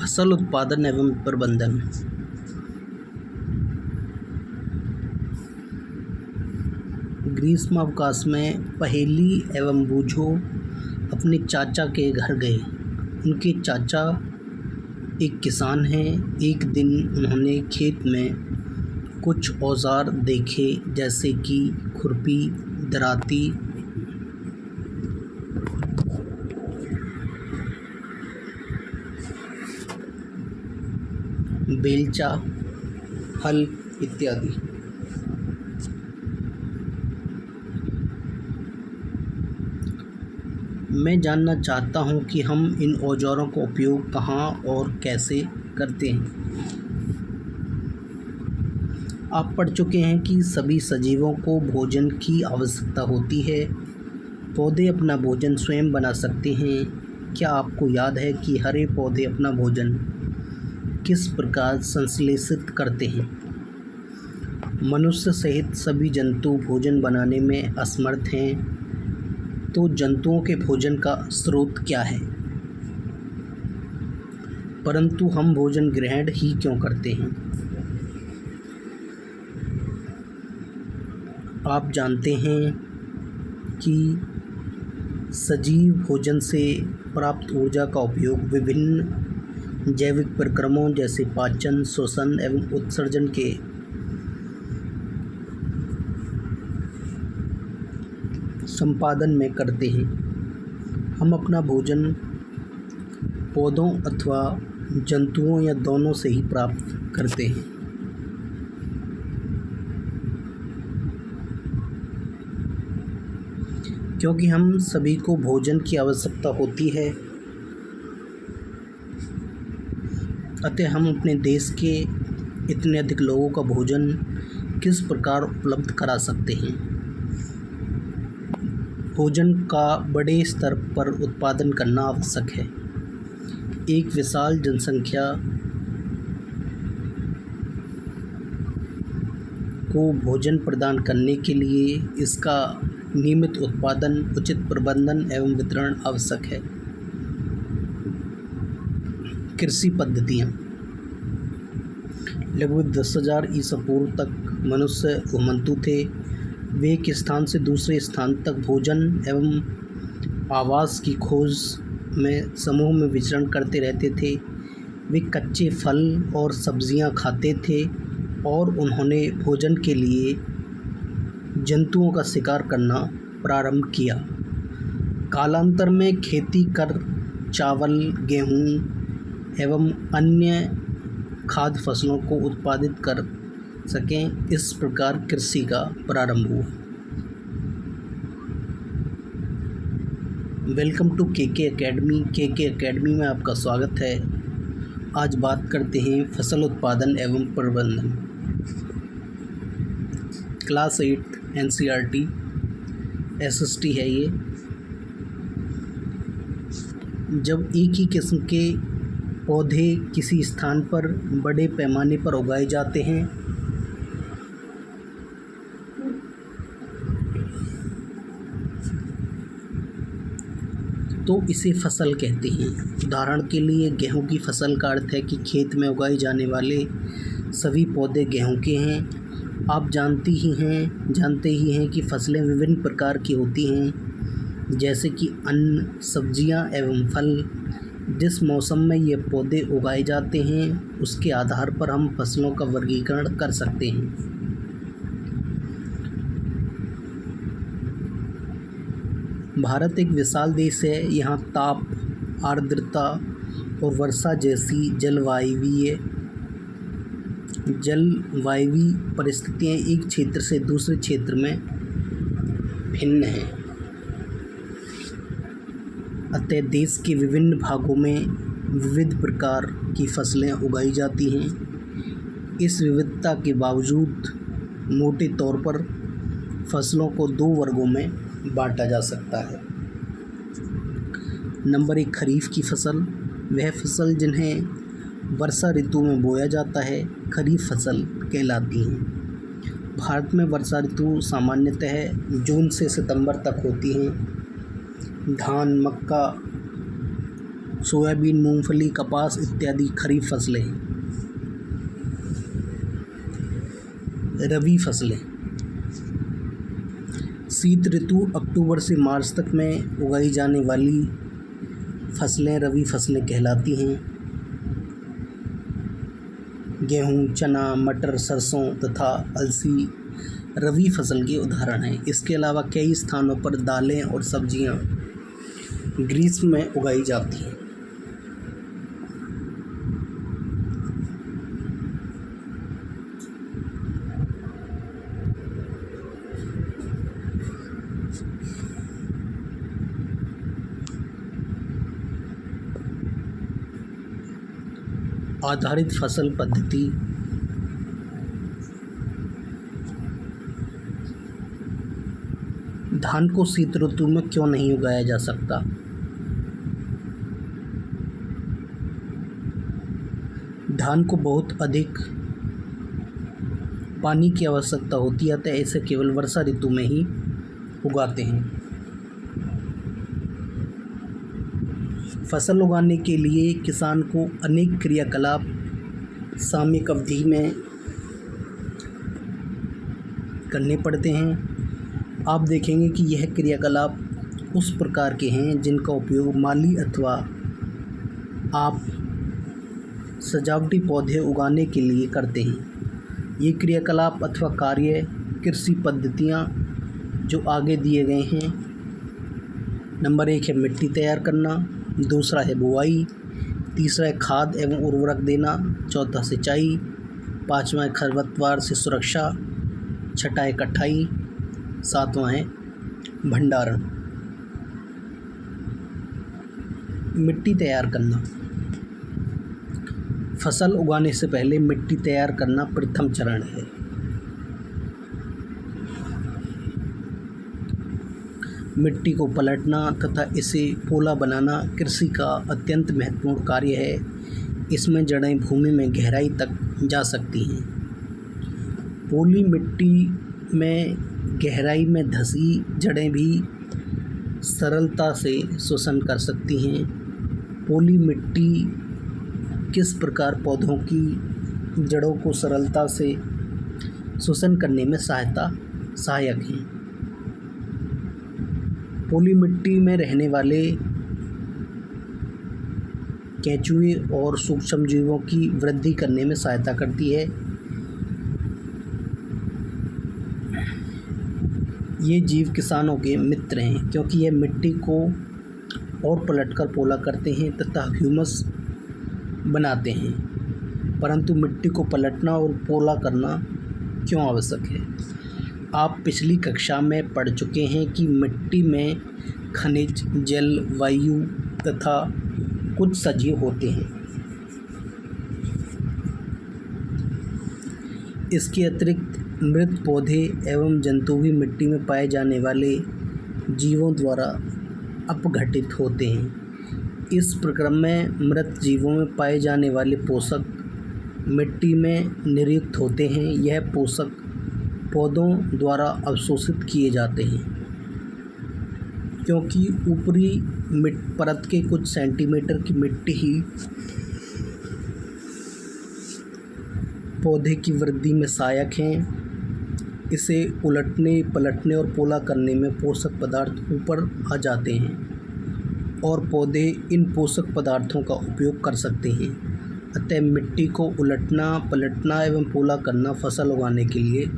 फसल उत्पादन एवं प्रबंधन। ग्रीष्मावकाश में पहेली एवं बूझो अपने चाचा के घर गए। उनके चाचा एक किसान हैं। एक दिन उन्होंने खेत में कुछ औजार देखे, जैसे कि खुरपी, दराती, बेलचा, हल इत्यादि। मैं जानना चाहता हूँ कि हम इन औजारों का उपयोग कहाँ और कैसे करते हैं। आप पढ़ चुके हैं कि सभी सजीवों को भोजन की आवश्यकता होती है। पौधे अपना भोजन स्वयं बना सकते हैं। क्या आपको याद है कि हरे पौधे अपना भोजन किस प्रकार संश्लेषित करते हैं? मनुष्य सहित सभी जंतु भोजन बनाने में असमर्थ हैं। तो जंतुओं के भोजन का स्रोत क्या है? परंतु हम भोजन ग्रहण ही क्यों करते हैं? आप जानते हैं कि सजीव भोजन से प्राप्त ऊर्जा का उपयोग विभिन्न जैविक प्रक्रमों जैसे पाचन, श्वसन एवं उत्सर्जन के संपादन में करते हैं। हम अपना भोजन पौधों अथवा जंतुओं या दोनों से ही प्राप्त करते हैं। क्योंकि हम सभी को भोजन की आवश्यकता होती है, अतः हम अपने देश के इतने अधिक लोगों का भोजन किस प्रकार उपलब्ध करा सकते हैं। भोजन का बड़े स्तर पर उत्पादन करना आवश्यक है। एक विशाल जनसंख्या को भोजन प्रदान करने के लिए इसका नियमित उत्पादन, उचित प्रबंधन एवं वितरण आवश्यक है। कृषि पद्धतियाँ। लगभग 10,000 ईसा पूर्व तक मनुष्य घुमंतु थे। वे एक स्थान से दूसरे स्थान तक भोजन एवं आवास की खोज में समूह में विचरण करते रहते थे। वे कच्चे फल और सब्जियां खाते थे और उन्होंने भोजन के लिए जंतुओं का शिकार करना प्रारंभ किया। कालांतर में खेती कर चावल, गेहूं एवं अन्य खाद्य फसलों को उत्पादित कर सकें, इस प्रकार कृषि का प्रारंभ हुआ। Welcome to KK academy. KK academy में आपका स्वागत है। आज बात करते हैं फसल उत्पादन एवं प्रबंधन। क्लास 8 NCERT SST है ये। जब एक ही किस्म के पौधे किसी स्थान पर बड़े पैमाने पर उगाए जाते हैं तो इसे फसल कहते हैं। उदाहरण के लिए गेहूं की फसल का अर्थ है कि खेत में उगाए जाने वाले सभी पौधे गेहूं के हैं। आप जानते ही हैं कि फसलें विभिन्न प्रकार की होती हैं, जैसे कि अन्न, सब्जियां एवं फल। जिस मौसम में ये पौधे उगाए जाते हैं उसके आधार पर हम फसलों का वर्गीकरण कर सकते हैं। भारत एक विशाल देश है। यहाँ ताप, आर्द्रता और वर्षा जैसी जलवायवीय परिस्थितियाँ एक क्षेत्र से दूसरे क्षेत्र में भिन्न हैं। अतः देश के विभिन्न भागों में विविध प्रकार की फसलें उगाई जाती हैं। इस विविधता के बावजूद मोटे तौर पर फसलों को 2 वर्गों में बांटा जा सकता है। नंबर 1, खरीफ की फसल। वह फसल जिन्हें वर्षा ऋतु में बोया जाता है खरीफ फसल कहलाती हैं। भारत में वर्षा ऋतु सामान्यतः जून से सितंबर तक होती है। धान, मक्का सोयाबीन, मूंगफली, कपास इत्यादि खरीफ फसलें। रबी फसलें। शीत ऋतु अक्टूबर से मार्च तक में उगाई जाने वाली फसलें रबी फसलें कहलाती हैं। गेहूँ, चना, मटर, सरसों तथा अलसी रबी फसल के उदाहरण हैं। इसके अलावा कई स्थानों पर दालें और सब्जियां ग्रीष्म में उगाई जाती हैं। आधारित फसल पद्धति। धान को शीत ऋतु में क्यों नहीं उगाया जा सकता? धान को बहुत अधिक पानी की आवश्यकता होती है, अतः इसे केवल वर्षा ऋतु में ही उगाते हैं। फसल उगाने के लिए किसान को अनेक क्रियाकलाप सामयिक अवधि में करने पड़ते हैं। आप देखेंगे कि यह क्रियाकलाप उस प्रकार के हैं जिनका उपयोग माली अथवा आप सजावटी पौधे उगाने के लिए करते हैं। ये क्रियाकलाप अथवा कार्य कृषि पद्धतियाँ जो आगे दिए गए हैं। नंबर 1 है मिट्टी तैयार करना, दूसरा है बुआई, तीसरा है खाद एवं उर्वरक देना, चौथा सिंचाई, पाँचवा है खरपतवार से सुरक्षा, छठा है कटाई, सातवां है भंडारण। मिट्टी तैयार करना। फसल उगाने से पहले मिट्टी तैयार करना प्रथम चरण है। मिट्टी को पलटना तथा इसे पोला बनाना कृषि का अत्यंत महत्वपूर्ण कार्य है। इसमें जड़ें भूमि में गहराई तक जा सकती हैं। पोली मिट्टी में गहराई में धंसी जड़ें भी सरलता से शोषण कर सकती हैं। पोली मिट्टी किस प्रकार पौधों की जड़ों को सरलता से शोषण करने में सहायक हैं। पोली मिट्टी में रहने वाले केंचुए और सूक्ष्म जीवों की वृद्धि करने में सहायता करती है। ये जीव किसानों के मित्र हैं क्योंकि यह मिट्टी को और पलटकर पोला करते हैं तथा ह्यूमस बनाते हैं। परंतु मिट्टी को पलटना और पोला करना क्यों आवश्यक है? आप पिछली कक्षा में पढ़ चुके हैं कि मिट्टी में खनिज, जल, वायु तथा कुछ सजीव होते हैं। इसके अतिरिक्त मृत पौधे एवं जंतु भी मिट्टी में पाए जाने वाले जीवों द्वारा अपघटित होते हैं। इस प्रक्रम में मृत जीवों में पाए जाने वाले पोषक मिट्टी में निरुक्त होते हैं। यह पोषक पौधों द्वारा अवशोषित किए जाते हैं क्योंकि ऊपरी परत के कुछ सेंटीमीटर की मिट्टी ही पौधे की वृद्धि में सहायक हैं। इसे उलटने, पलटने और पोला करने में पोषक पदार्थ ऊपर आ जाते हैं और पौधे इन पोषक पदार्थों का उपयोग कर सकते हैं। अतः मिट्टी को उलटना, पलटना एवं पोला करना फसल उगाने के लिए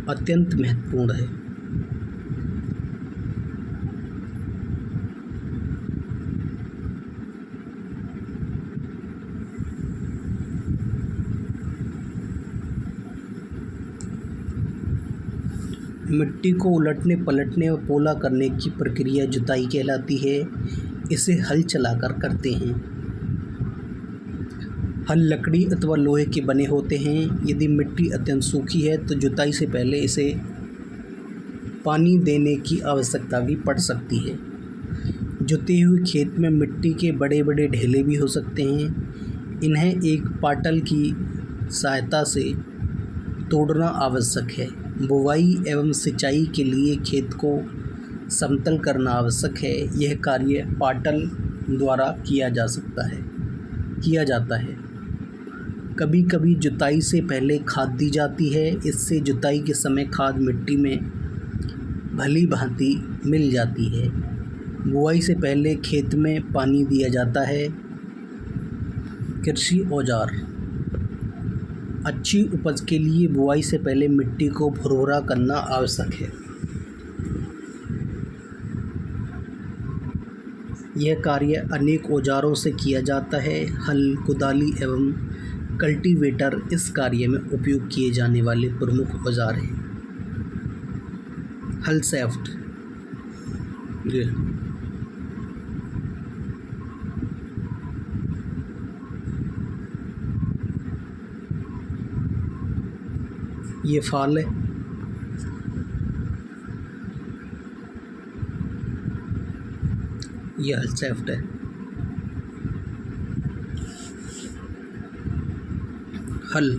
अत्यंत महत्वपूर्ण है। मिट्टी को उलटने, पलटने और पोला करने की प्रक्रिया जुताई कहलाती है। इसे हल चलाकर करते हैं। हल लकड़ी अथवा लोहे के बने होते हैं। यदि मिट्टी अत्यंत सूखी है तो जुताई से पहले इसे पानी देने की आवश्यकता भी पड़ सकती है। जुते हुए खेत में मिट्टी के बड़े बड़े ढेले भी हो सकते हैं। इन्हें एक पाटल की सहायता से तोड़ना आवश्यक है। बुवाई एवं सिंचाई के लिए खेत को समतल करना आवश्यक है। यह कार्य पाटल द्वारा किया जाता है। कभी कभी जुताई से पहले खाद दी जाती है। इससे जुताई के समय खाद मिट्टी में भली भांति मिल जाती है। बुआई से पहले खेत में पानी दिया जाता है। कृषि औजार। अच्छी उपज के लिए बुआई से पहले मिट्टी को भुरभुरा करना आवश्यक है। यह कार्य अनेक औजारों से किया जाता है। हल, कुदाली एवं कल्टीवेटर इस कार्य में उपयोग किए जाने वाले प्रमुख औजार हैं। हल शाफ्ट। ये फाल है। ये हल शाफ्ट है। हल।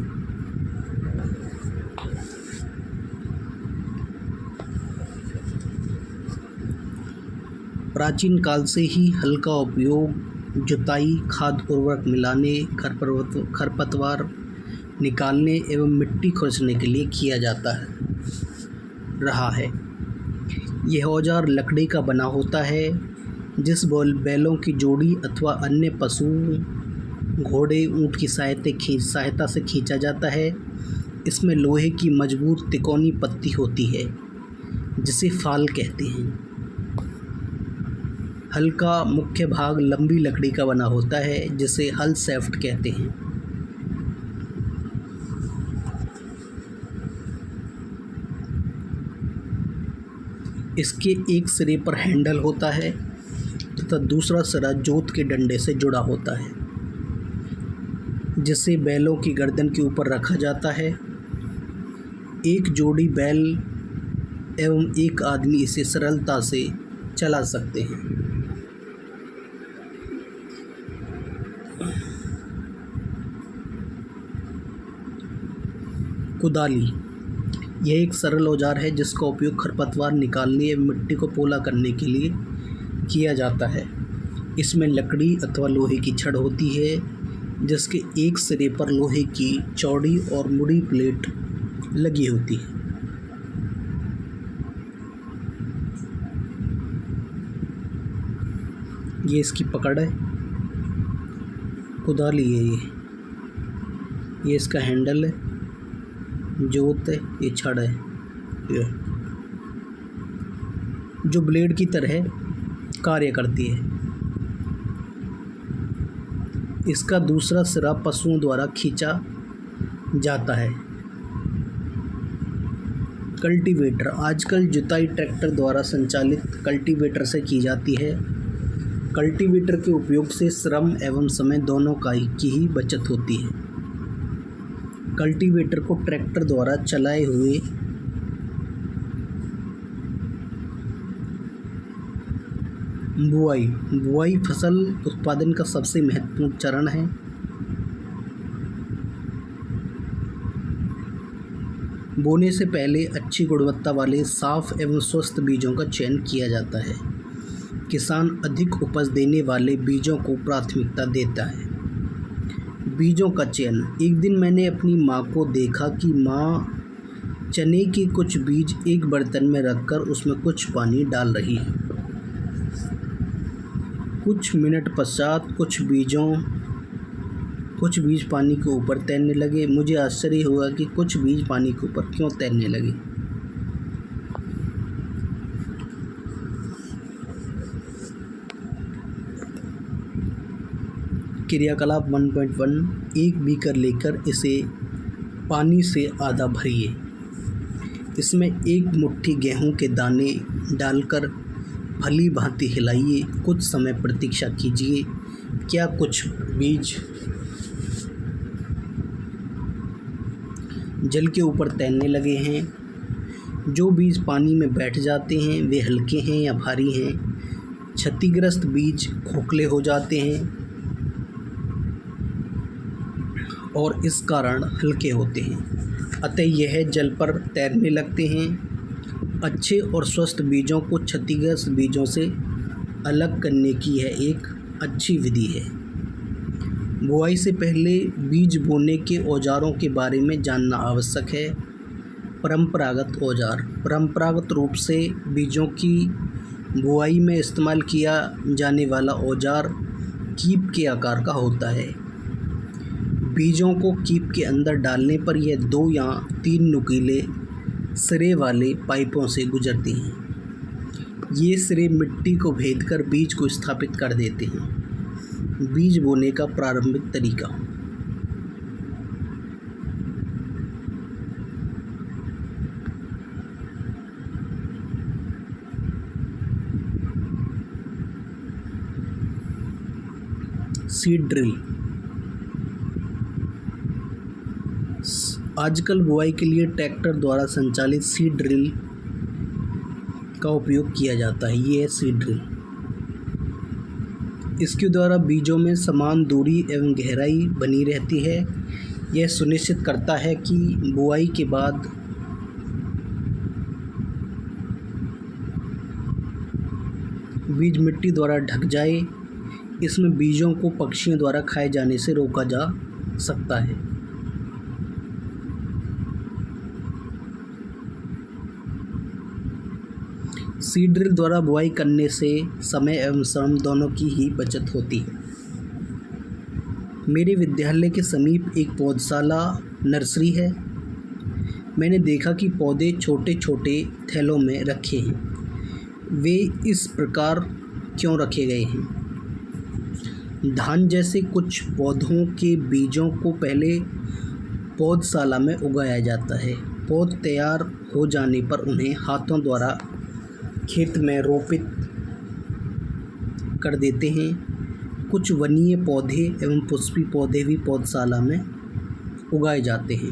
प्राचीन काल से ही हल का उपयोग जुताई, खाद उर्वरक मिलाने, खरपतवार निकालने एवं मिट्टी खुरचने के लिए किया जाता रहा है। यह औजार लकड़ी का बना होता है, जिस बैलों की जोड़ी अथवा अन्य पशु, घोड़े, ऊँट की सहायता से खींचा जाता है। इसमें लोहे की मजबूत तिकोनी पत्ती होती है, जिसे फाल कहते हैं। हल का मुख्य भाग लंबी लकड़ी का बना होता है, जिसे हल शाफ्ट कहते हैं। इसके एक सिरे पर हैंडल होता है तथा दूसरा सिरा जोत के डंडे से जुड़ा होता है, जिसे बैलों की गर्दन के ऊपर रखा जाता है। एक जोड़ी बैल एवं एक आदमी इसे सरलता से चला सकते हैं। कुदाली। यह एक सरल औजार है जिसका उपयोग खरपतवार निकालने एवं मिट्टी को पोला करने के लिए किया जाता है। इसमें लकड़ी अथवा लोहे की छड़ होती है, जिसके एक सिरे पर लोहे की चौड़ी और मुड़ी प्लेट लगी होती है। ये इसकी पकड़ है। कुदाली है ये इसका हैंडल है, जोत है, ये छड़ है, ये जो ब्लेड की तरह कार्य करती है। इसका दूसरा सिरा पशुओं द्वारा खींचा जाता है। कल्टीवेटर। आजकल जुताई ट्रैक्टर द्वारा संचालित कल्टीवेटर से की जाती है। कल्टीवेटर के उपयोग से श्रम एवं समय दोनों की ही बचत होती है। कल्टीवेटर को ट्रैक्टर द्वारा चलाए हुए बुआई फसल उत्पादन का सबसे महत्वपूर्ण चरण है। बोने से पहले अच्छी गुणवत्ता वाले साफ एवं स्वस्थ बीजों का चयन किया जाता है। किसान अधिक उपज देने वाले बीजों को प्राथमिकता देता है। बीजों का चयन। एक दिन मैंने अपनी माँ को देखा कि माँ चने के कुछ बीज एक बर्तन में रखकर उसमें कुछ पानी डाल रही है। कुछ मिनट पश्चात कुछ बीज पानी के ऊपर तैरने लगे। मुझे आश्चर्य हुआ कि कुछ बीज पानी के ऊपर क्यों तैरने लगे। क्रियाकलाप 1.1। एक बीकर लेकर इसे पानी से आधा भरिए। इसमें एक मुट्ठी गेहूं के दाने डालकर भली भांति हिलाइए। कुछ समय प्रतीक्षा कीजिए। क्या कुछ बीज जल के ऊपर तैरने लगे हैं? जो बीज पानी में बैठ जाते हैं वे हल्के हैं या भारी हैं? क्षतिग्रस्त बीज खोखले हो जाते हैं और इस कारण हल्के होते हैं, अतः यह जल पर तैरने लगते हैं। अच्छे और स्वस्थ बीजों को क्षतिग्रस्त बीजों से अलग करने की यह एक अच्छी विधि है। बुआई से पहले बीज बोने के औजारों के बारे में जानना आवश्यक है। परंपरागत औजार। परंपरागत रूप से बीजों की बुआई में इस्तेमाल किया जाने वाला औजार कीप के आकार का होता है। बीजों को कीप के अंदर डालने पर यह 2 या 3 नुकीले सिरे वाले पाइपों से गुजरती हैं। ये सिरे मिट्टी को भेदकर बीज को स्थापित कर देते हैं। बीज बोने का प्रारंभिक तरीका। Seed drill. आजकल बुआई के लिए ट्रैक्टर द्वारा संचालित सीड ड्रिल का उपयोग किया जाता है। ये है सीड ड्रिल। इसके द्वारा बीजों में समान दूरी एवं गहराई बनी रहती है। यह सुनिश्चित करता है कि बुआई के बाद बीज मिट्टी द्वारा ढक जाए। इसमें बीजों को पक्षियों द्वारा खाए जाने से रोका जा सकता है। सीड ड्रिल द्वारा बुआई करने से समय एवं श्रम दोनों की ही बचत होती है। मेरे विद्यालय के समीप एक पौधशाला नर्सरी है। मैंने देखा कि पौधे छोटे छोटे थैलों में रखे हैं। वे इस प्रकार क्यों रखे गए हैं? धान जैसे कुछ पौधों के बीजों को पहले पौधशाला में उगाया जाता है। पौध तैयार हो जाने पर उन्हें हाथों द्वारा खेत में रोपित कर देते हैं। कुछ वनीय पौधे एवं पुष्पी पौधे भी पौधशाला में उगाए जाते हैं।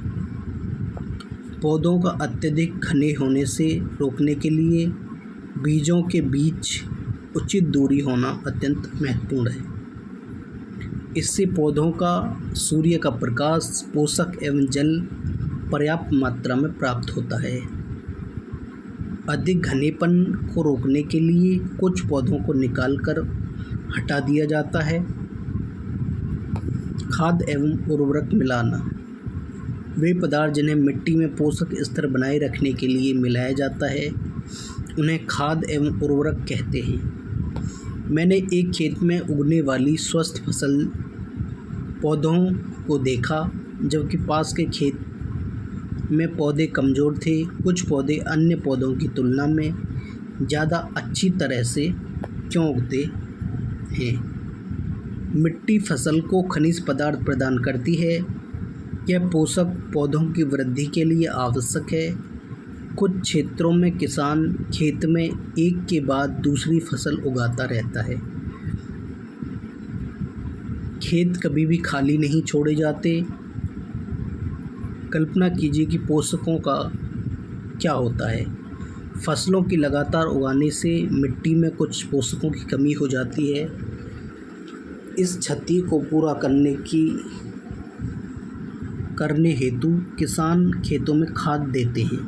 पौधों का अत्यधिक घने होने से रोकने के लिए बीजों के बीच उचित दूरी होना अत्यंत महत्वपूर्ण है। इससे पौधों का सूर्य का प्रकाश, पोषक एवं जल पर्याप्त मात्रा में प्राप्त होता है। अधिक घनेपन को रोकने के लिए कुछ पौधों को निकालकर हटा दिया जाता है। खाद एवं उर्वरक मिलाना। वे पदार्थ जिन्हें मिट्टी में पोषक स्तर बनाए रखने के लिए मिलाया जाता है, उन्हें खाद एवं उर्वरक कहते हैं। मैंने एक खेत में उगने वाली स्वस्थ फसल पौधों को देखा, जबकि पास के खेत में पौधे कमज़ोर थे। कुछ पौधे अन्य पौधों की तुलना में ज़्यादा अच्छी तरह से क्यों उगते हैं? मिट्टी फसल को खनिज पदार्थ प्रदान करती है। यह पोषक पौधों की वृद्धि के लिए आवश्यक है। कुछ क्षेत्रों में किसान खेत में एक के बाद दूसरी फसल उगाता रहता है। खेत कभी भी खाली नहीं छोड़े जाते। कल्पना कीजिए कि पोषकों का क्या होता है। फसलों की लगातार उगाने से मिट्टी में कुछ पोषकों की कमी हो जाती है। इस क्षति को पूरा करने हेतु किसान खेतों में खाद देते हैं।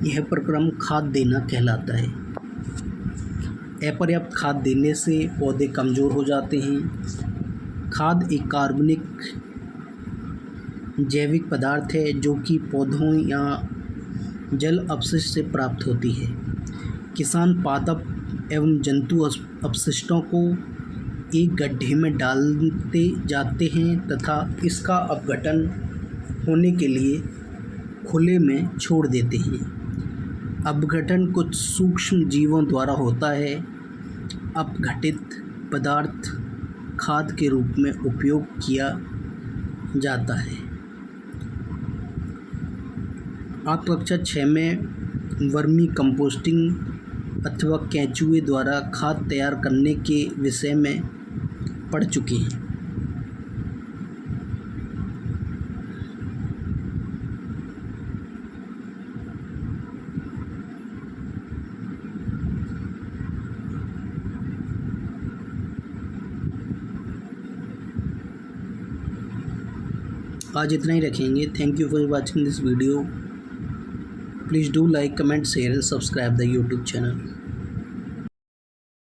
यह प्रक्रम खाद देना कहलाता है। अपर्याप्त खाद देने से पौधे कमज़ोर हो जाते हैं। खाद एक कार्बनिक जैविक पदार्थ है जो कि पौधों या जल अपशिष्ट से प्राप्त होती है। किसान पादप एवं जंतु अपशिष्टों को एक गड्ढे में डालते जाते हैं तथा इसका अपघटन होने के लिए खुले में छोड़ देते हैं। अपघटन कुछ सूक्ष्म जीवों द्वारा होता है। अपघटित पदार्थ खाद के रूप में उपयोग किया जाता है। आप कक्षा 6 में वर्मी कंपोस्टिंग अथवा केंचुए द्वारा खाद तैयार करने के विषय में पढ़ चुके हैं। आज इतना ही रखेंगे। Thank you for watching this video. Please do like, comment, share and subscribe the YouTube channel.